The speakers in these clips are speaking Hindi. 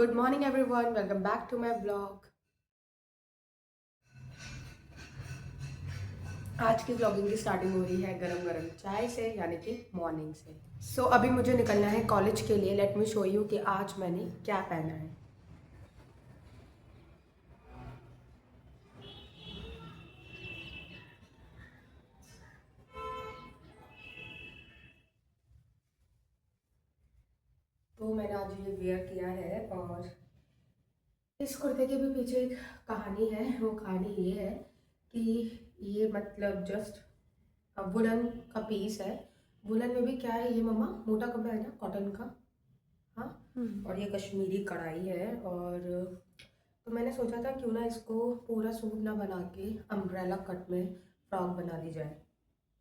Good morning everyone, welcome back to my blog. आज की ब्लॉगिंग की स्टार्टिंग हो रही है गरम गरम चाय से, यानी कि मॉर्निंग से। सो अभी मुझे निकलना है कॉलेज के लिए। लेट मी शो यू कि आज मैंने क्या पहना है। तो मैंने आज ये वेयर किया है, और इस कुर्ते के भी पीछे एक कहानी है। वो कहानी ये है कि ये मतलब जस्ट वुलन का पीस है। वुलन में भी क्या है, ये मम्मा मोटा कपड़ा है ना, कॉटन का। हाँ। और ये कश्मीरी कढ़ाई है। और तो मैंने सोचा था क्यों ना इसको पूरा सूट ना बना के अम्ब्रेला कट में फ्रॉक बना दी जाए।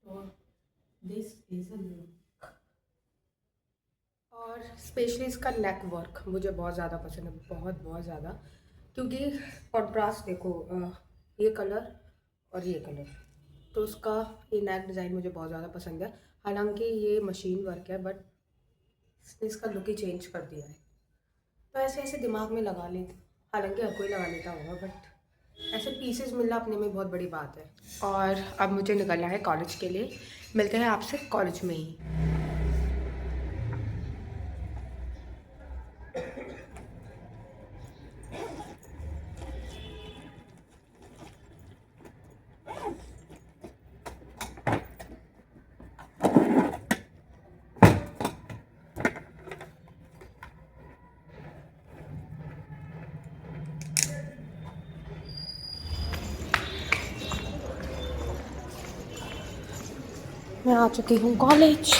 तो दिस इज अ लुक। और स्पेशली इसका नेक वर्क मुझे बहुत ज़्यादा पसंद है, बहुत बहुत ज़्यादा। क्योंकि कॉन्ट्रास्ट देखो, ये कलर और ये कलर, तो उसका ये नेक डिज़ाइन मुझे बहुत ज़्यादा पसंद है। हालांकि ये मशीन वर्क है, बट इसने इसका लुक ही चेंज कर दिया है। तो ऐसे ऐसे दिमाग में लगा लेते, हालांकि हर कोई लगा लेता होगा, बट ऐसे पीसेस मिलना अपने में बहुत बड़ी बात है। और अब मुझे निकलना है कॉलेज के लिए। मिलते हैं आपसे कॉलेज में ही। मैं आ चुकी हूँ कॉलेज।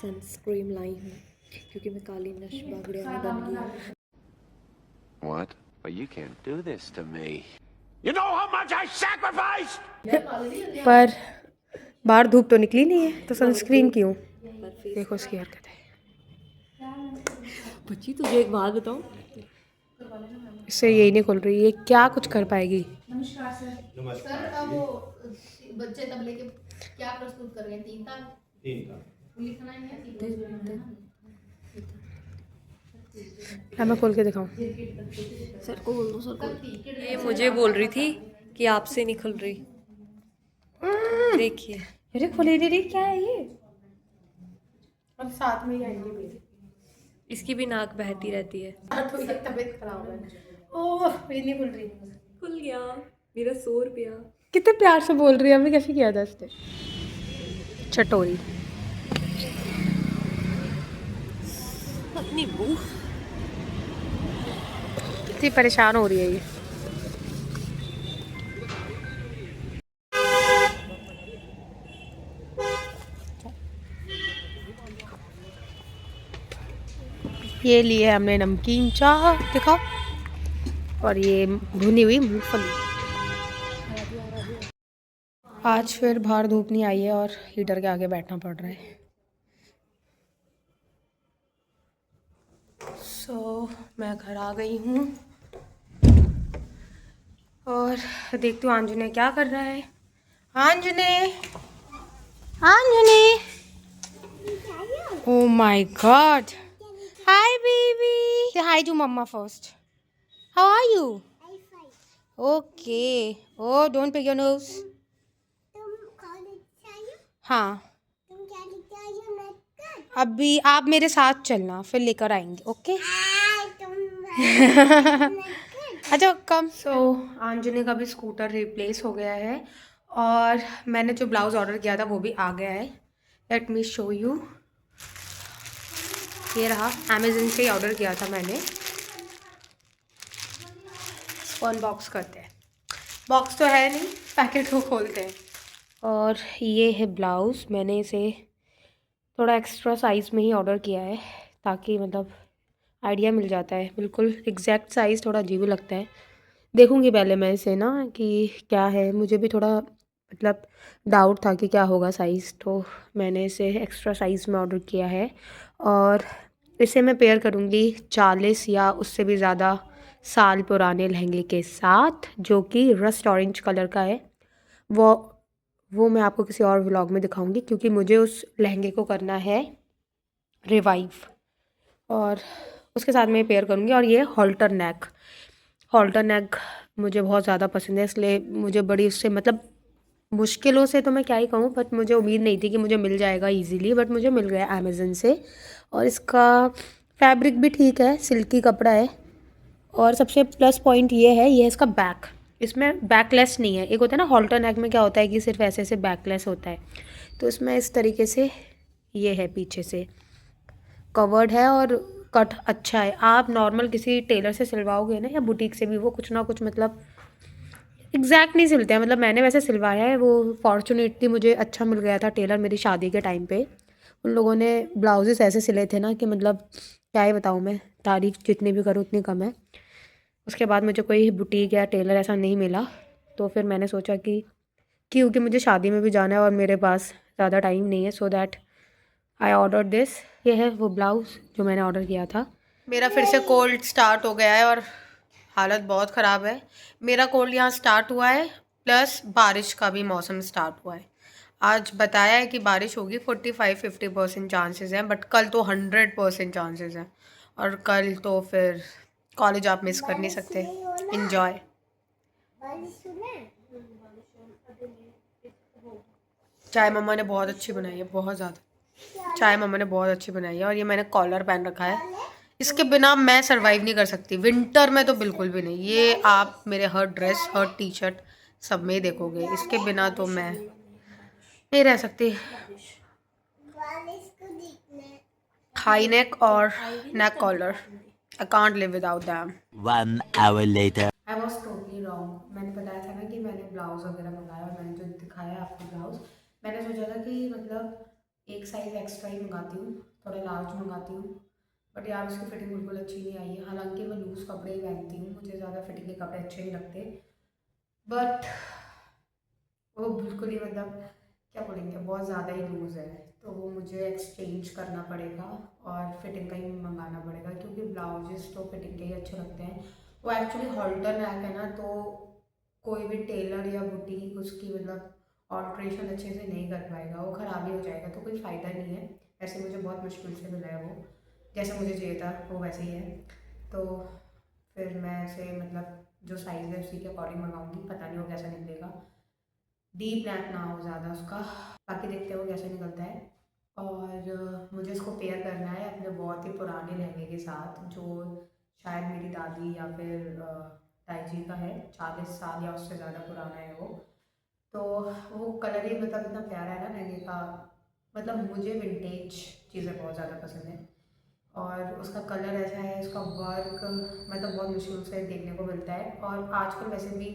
सनस्क्रीन लाई हूँ क्योंकि मैं काली नश बागड़िया बन गई हूँ। What? But you can't do this to me. You know how much I sacrificed? पर बाहर धूप तो निकली नहीं है, तो सनस्क्रीन क्यों? देखो उसकी हरकत है। बच्ची तुझे एक बात बताऊं, इससे यही नहीं खुल रही, ये क्या कुछ कर पाएगी? नमस्कार सर। सर अब वो बच्चे तबले के क्या प्रस्तुत कर रहे हैं? तीन ताल लिखना ही है। मैं खोल के दिखाऊं? सर को बोल दो, सर को। ये मुझे बोल रही थी कि आपसे नहीं खुल रही। देखिए, अरे खुली दे रही, क्या है ये? और साथ में ही आएंगे मेरे। इसकी भी नाक बहती रहती है। तो ये तबीयत खराब है। ओह, मेरी नहीं खुल रही। खुल गया मेरा 100 रुपया। कितने प्यार से बोल रही है, अभी कैसे किया था इसने? चटोरी अपनी बू कितनी परेशान हो रही है ये। ये लिए हमने नमकीन चाह, दिखाओ। और ये भुनी हुई मूंगफली। आज फिर बाहर धूप नहीं आई है और हीटर के आगे बैठना पड़ रहा है। मैं घर आ गई हूँ और देखती हूँ अंजुने क्या कर रहा है। Anjune, Anjune, oh my god, hi baby, say hi to mama first. How are you? I'm fine. Okay. Oh, don't pick your nose. तुम कॉलेज से आई हो? हाँ। तुम क्या लेके आई हो? मैथ। अभी आप मेरे साथ चलना, फिर लेकर आएंगे। ओके? अच्छा कम। अंजनी का भी स्कूटर रिप्लेस हो गया है और मैंने जो ब्लाउज ऑर्डर किया था वो भी आ गया है। Let me show you. ये रहा, अमेज़न से ही ऑर्डर किया था मैंने। इसको अनबॉक्स करते हैं। बॉक्स तो है नहीं, पैकेट को खोलते हैं। और ये है ब्लाउज़। मैंने इसे थोड़ा एक्स्ट्रा साइज़ में ही ऑर्डर किया है ताकि मतलब आइडिया मिल जाता है। बिल्कुल एग्जैक्ट साइज़ थोड़ा अजीब लगता है। देखूँगी पहले मैं इसे ना कि क्या है, मुझे भी थोड़ा मतलब डाउट था कि क्या होगा साइज़, तो मैंने इसे एक्स्ट्रा साइज़ में ऑर्डर किया है। और इसे मैं पेयर करूँगी 40 या उससे भी ज़्यादा साल पुराने लहंगे के साथ, जो कि रस्ट ऑरेंज कलर का है। वो वो मैं आपको किसी और व्लॉग में दिखाऊंगी, क्योंकि मुझे उस लहंगे को करना है रिवाइव, और उसके साथ मैं पेयर करूँगी। और ये हॉल्टर नेक मुझे बहुत ज़्यादा पसंद है, इसलिए मुझे बड़ी उससे मतलब मुश्किलों से तो मैं क्या ही कहूँ, बट मुझे उम्मीद नहीं थी कि मुझे मिल जाएगा इजीली, बट मुझे मिल गया अमेज़न से। और इसका फैब्रिक भी ठीक है, सिल्की कपड़ा है। और सबसे प्लस पॉइंट ये है इसका बैक। इसमें बैकलेस नहीं है। एक होता है ना हॉल्टर नेक में क्या होता है कि सिर्फ ऐसे ऐसे बैकलेस होता है, तो इसमें इस तरीके से ये है, पीछे से कवर्ड है और कट अच्छा है। आप नॉर्मल किसी टेलर से सिलवाओगे ना या बुटीक से भी, वो कुछ ना कुछ मतलब एग्जैक्ट नहीं सिलते हैं। मतलब मैंने वैसे सिलवाया है, वो फॉर्चुनेटली मुझे अच्छा मिल गया था टेलर मेरी शादी के टाइम पे। उन लोगों ने ब्लाउजेस ऐसे सिले थे ना कि मतलब क्या ही बताऊँ मैं, तारीफ़ जितनी भी करूँ उतनी कम है। उसके बाद मुझे कोई बुटीक या टेलर ऐसा नहीं मिला, तो फिर मैंने सोचा कि क्योंकि मुझे शादी में भी जाना है और मेरे पास ज़्यादा टाइम नहीं है, so that I order this. ये है वो ब्लाउज़ जो मैंने ऑर्डर किया था। मेरा फिर से कोल्ड स्टार्ट हो गया है और हालत बहुत ख़राब है। मेरा कोल्ड यहाँ स्टार्ट हुआ है, प्लस बारिश का भी मौसम स्टार्ट हुआ है। आज बताया है कि बारिश होगी, 45-50% चांसेस हैं, बट कल तो 100% चांसेस हैं। और कल तो फिर कॉलेज आप मिस कर नहीं सकते। इन्जॉय। चाय मम्मा ने बहुत अच्छी बनाई है, बहुत ज़्यादा चाय मम्मा ने बहुत अच्छी बनाई है। और ये मैंने कॉलर पहन रखा है, इसके बिना मैं सरवाइव नहीं कर सकती, विंटर में तो बिल्कुल भी नहीं। ये आप मेरे हर ड्रेस, हर टी शर्ट सब में देखोगे, इसके बिना तो मैं नहीं रह सकती। हाई नेक और neck collar, I can't live without them. 1 hour later. I was totally wrong. मैंने बताया था ना कि मैंने ब्लाउज़ वगैरह मंगाया, और मैंने जो दिखाया आपको ब्लाउज़, मैंने सोचा था कि मतलब एक साइज़ एक्स्ट्रा ही मंगाती हूँ, थोड़ा लार्ज मंगाती हूँ, बट यार उसकी फिटिंग बिल्कुल अच्छी नहीं आई है। हालांकि मैं लूज़ कपड़े ही पहनती हूँ, मुझे ज़्यादा फिटिंग के कपड़े अच्छे नहीं लगते, बट वो बिल्कुल ही मतलब क्या बोलेंगे, बहुत ज़्यादा ही लूज़ है, तो वो मुझे एक्सचेंज करना पड़ेगा और फिटिंग का ही मंगाना पड़ेगा, क्योंकि ब्लाउजेस तो फिटिंग के ही अच्छे लगते हैं। वो एक्चुअली हॉल्टर नेक है ना, तो कोई भी टेलर या बुटीक उसकी मतलब ऑल्ट्रेशन अच्छे से नहीं कर पाएगा, वो ख़राब ही हो जाएगा, तो कोई फ़ायदा नहीं है। ऐसे मुझे बहुत मुश्किल से मिला है वो, जैसा मुझे चाहिए था वो वैसे ही है। तो फिर मैं ऐसे मतलब जो साइज़ है उसी के अकॉर्डिंग मंगाऊंगी, पता नहीं वो कैसा निकलेगा, डीप नेक ना हो ज़्यादा उसका। बाकी देखते हैं वो कैसे निकलता है। और मुझे इसको पेयर करना है अपने बहुत ही पुराने लहंगे के साथ, जो शायद मेरी दादी या फिर ताई जी का है, 40 साल या उससे ज़्यादा पुराना है वो। तो वो कलर ही मतलब इतना प्यारा है ना लहंगे का, मतलब मुझे विंटेज चीज़ें बहुत ज़्यादा पसंद है। और उसका कलर ऐसा है, उसका वर्क मतलब बहुत मुश्किल से देखने को मिलता है। और आजकल वैसे भी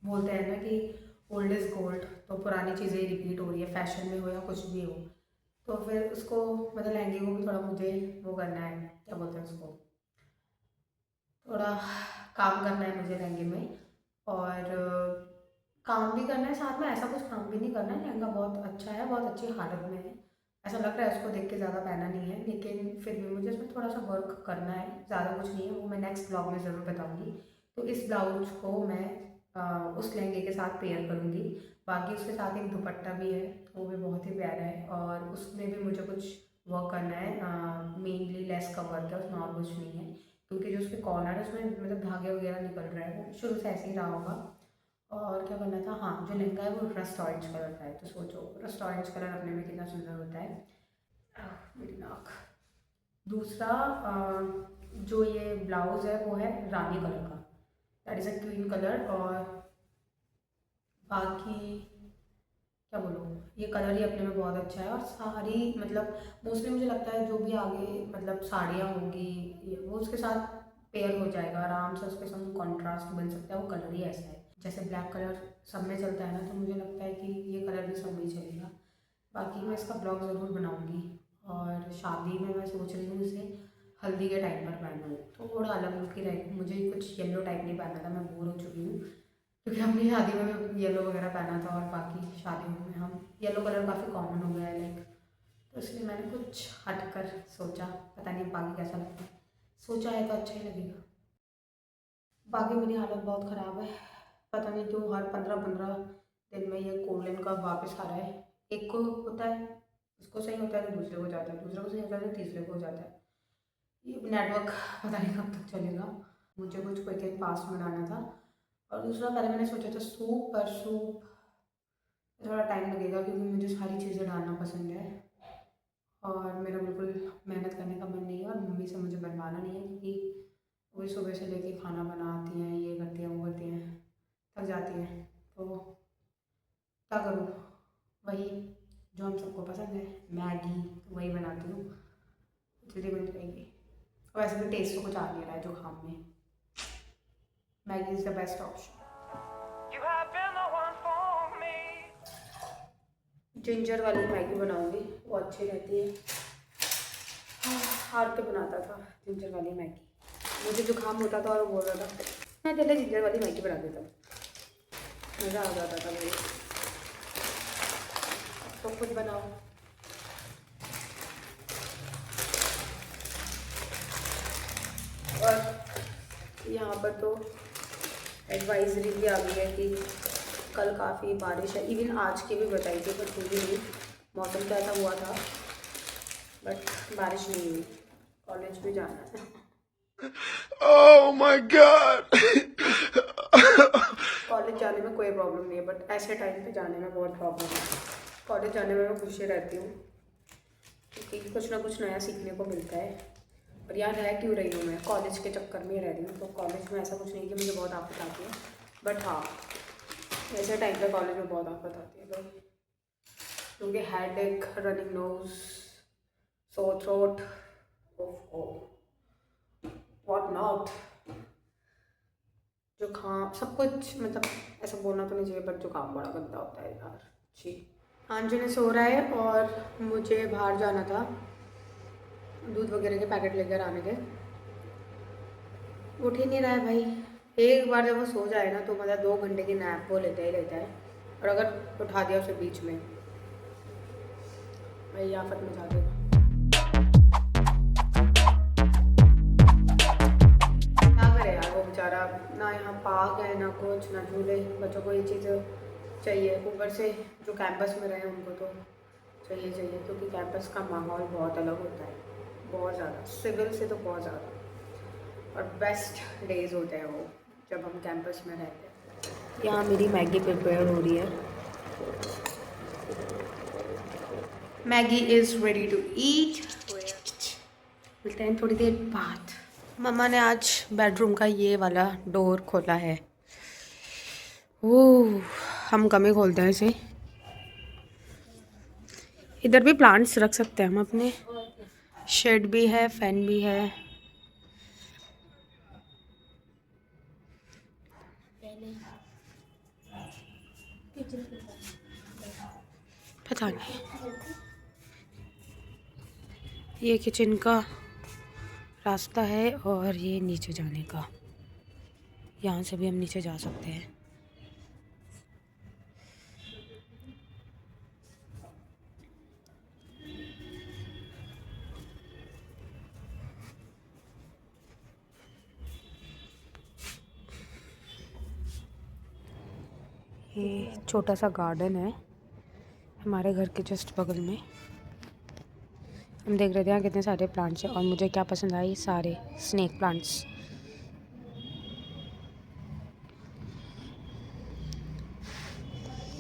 बोलते हैं ना कि ओल्ड इज़ गोल्ड, तो पुरानी चीज़ें रिपीट हो रही है, फैशन में हो या कुछ भी हो। तो फिर उसको मतलब लहंगे को भी थोड़ा मुझे वो करना है, क्या बोलते हैं उसको, थोड़ा काम करना है मुझे लहंगे में। और काम भी करना है साथ में, ऐसा कुछ काम भी नहीं करना है। लहंगा बहुत अच्छा है, बहुत अच्छी हालत में है, ऐसा लग रहा है उसको देख के ज़्यादा पहना नहीं है, लेकिन फिर भी मुझे इसमें थोड़ा सा वर्क करना है, ज़्यादा कुछ नहीं है, वो मैं नेक्स्ट ब्लॉग में ज़रूर बताऊँगी। तो इस ब्लाउज को मैं उस लहंगे के साथ पेयर करूँगी। बाकी उसके साथ एक दुपट्टा भी है, वो भी बहुत ही प्यारा है, और उसमें भी मुझे कुछ वर्क करना है, मेनली लेस का वर्क है उसमें, और कुछ नहीं है, क्योंकि जो उसके कॉर्नर है उसमें मतलब धागे वगैरह निकल रहा है, वो शुरू से ऐसे ही रहा होगा। और क्या करना था, हाँ, जो लहंगा है वो रस्ट ऑरेंज कलर का है, तो सोचो रस्ट ऑरेंज कलर अपने में कितना सुंदर होता है। मेरी नाक। दूसरा जो ये ब्लाउज़ है वो है रानी कलर का, that is a cream colour. और बाकी क्या बोलूँ, ये कलर ही अपने में बहुत अच्छा है। और सारी मतलब मोस्टली मुझे लगता है जो भी आगे मतलब साड़ियाँ होंगी वो उसके साथ पेयर हो जाएगा आराम से, उसके साथ कॉन्ट्रास्ट बन सकता है। वो कलर ही ऐसा है, जैसे ब्लैक कलर सब में चलता है ना, तो मुझे लगता है कि ये कलर भी सब में ही चलेगा। बाकी मैं इसका ब्लॉग ज़रूर बनाऊँगी। और शादी में मैं सोच रही हूँ इसे हल्दी के टाइम पर पहनूँ, थोड़ा अलग लुक ही रहेगी। मुझे कुछ येलो टाइप नहीं पहनना था, मैं बोर हो चुकी हूँ क्योंकि हमने शादी में येलो वगैरह पहना था और बाकी शादियों में हम येलो कलर काफ़ी कॉमन हो गया है लाइक, तो इसलिए मैंने कुछ हट कर सोचा। पता नहीं बाकी कैसा लगता है, सोचा है तो अच्छा ही लगेगा। बाकी मेरी हालत बहुत ख़राब है, पता नहीं क्यों हर 15-15 दिन में ये कोल्ड का वापस आ रहा है। एक को होता है, इसको सही होता है तो दूसरे को जाता है, दूसरे को सही होता है तो तीसरे को हो जाता है। ये नेटवर्क पता नहीं कब तक चलेगा। मुझे कुछ क्विक एंड फास्ट बनाना था। और दूसरा पहले मैंने सोचा था सूप, पर सूप थोड़ा टाइम लगेगा क्योंकि मुझे सारी चीज़ें डालना पसंद है और मेरा बिल्कुल मेहनत करने का मन नहीं है और मम्मी से मुझे बनवाना नहीं है क्योंकि वही सुबह से लेके खाना बनाती हैं, ये करती हैं, वो करती हैं, थक जाती हैं। तो क्या करूँ, वही जो हम सबको पसंद है मैगी, वही बनाती हूँ, जल्दी बन जाएगी। और वैसे भी टेस्ट तो कुछ आ नहीं रहा है जो खाम में, Maggi is the best option. Ginger वाली मैगी बनाऊंगी, वो अच्छी रहती है। हार के बनाता था जिंजर वाली मैगी, मुझे जुकाम होता था और बोल रहा था मैं पहले जिंजर वाली मैगी बना देता, मज़ा आ जाता था मुझे। तो खुद बनाओ। और यहाँ पर तो एडवाइजरी भी आ गई है कि कल काफ़ी बारिश है, इवन आज की भी बताई थी पर हुई नहीं। मौसम तो ऐसा हुआ था बट बारिश नहीं हुई। कॉलेज भी जाना है। Oh my god! कॉलेज जाने में कोई प्रॉब्लम नहीं है बट ऐसे टाइम पे जाने में बहुत प्रॉब्लम है। कॉलेज जाने में मैं खुशी रहती हूँ क्योंकि कुछ ना कुछ नया सीखने को मिलता है। और यहाँ रह क्यों रही हूँ मैं, कॉलेज के चक्कर में रह रही हूँ। तो कॉलेज में ऐसा कुछ नहीं कि मुझे बहुत आफत आती है, बट हाँ ऐसे टाइम पे कॉलेज में बहुत आफत आती है भाई, क्योंकि headache, running nose, sore throat, what not, जुकाम, सब कुछ। मतलब ऐसा बोलना तो नहीं चाहिए बट जुकाम बड़ा गंदा होता है यार जी। आंजू ने सो रहा है और मुझे बाहर जाना था दूध वगैरह के पैकेट लेकर आने के। उठ ही नहीं रहा है भाई। एक बार जब वो सो जाए ना तो मतलब 2 घंटे की नैप वो लेता ही रहता है, और अगर उठा दिया उसे बीच में भाई आफत मचा देगा। क्या करे यार वो बेचारा, ना यहाँ पार्क है ना कुछ, ना झूले। बच्चों को ये चीज़ चाहिए, ऊपर से जो कैंपस में रहे उनको तो चाहिए क्योंकि कैंपस का माहौल बहुत अलग होता है, बहुत ज़्यादा, सिविल से तो बहुत ज़्यादा। और बेस्ट डेज होते हैं वो जब हम कैंपस में रहते हैं। यहाँ मेरी मैगी प्रिपेयर हो रही है। Maggi is ready to eat. मिलते हैं थोड़ी देर बाद। मम्मा ने आज बेडरूम का ये वाला डोर खोला है। ओह, हम कम ही खोलते हैं इसे। इधर भी प्लांट्स रख सकते हैं हम अपने, शेड भी है, फैन भी है। पता नहीं, ये किचन का रास्ता है और ये नीचे जाने का, यहाँ से भी हम नीचे जा सकते हैं। ये छोटा सा गार्डन है हमारे घर के जस्ट बगल में। हम देख रहे थे यहाँ कितने सारे प्लांट्स हैं और मुझे क्या पसंद आई, सारे स्नेक प्लांट्स।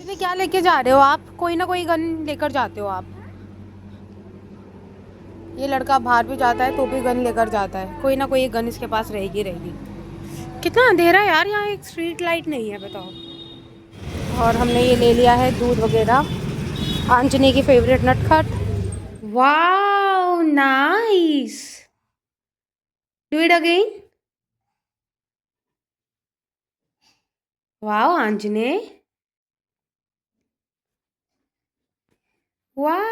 इन्हें क्या लेके जा रहे हो आप? कोई ना कोई गन लेकर जाते हो आप। ये लड़का बाहर भी जाता है तो भी गन लेकर जाता है, कोई ना कोई गन इसके पास रहेगी। कितना अंधेरा है यार, यहाँ एक स्ट्रीट लाइट नहीं है, बताओ। और हमने ये ले लिया है दूध वगैरह। आंजनी की फेवरेट नटखट। Wow nice, do it again. Wow Anjane, wow.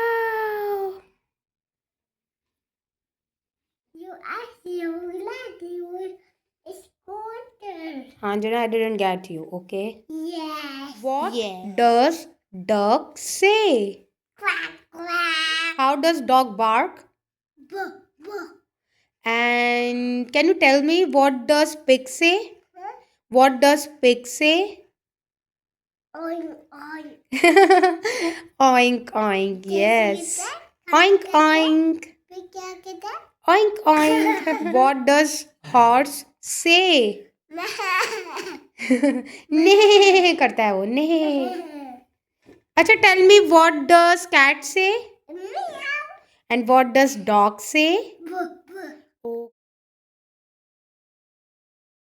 Anjana, I didn't get you, okay? Yes. What Yes. does duck say? Quack, quack. How does dog bark? Buh, buh. And can you tell me what does pig say? Huh? What does pig say? Oink, oink. Oink oink, yes. Oink oink. फिर क्या कहता है? Oink oink. What does horse say? ने करता है वो, ने। अच्छा, tell me what does cat say? Meow. And what does dog say? Buh,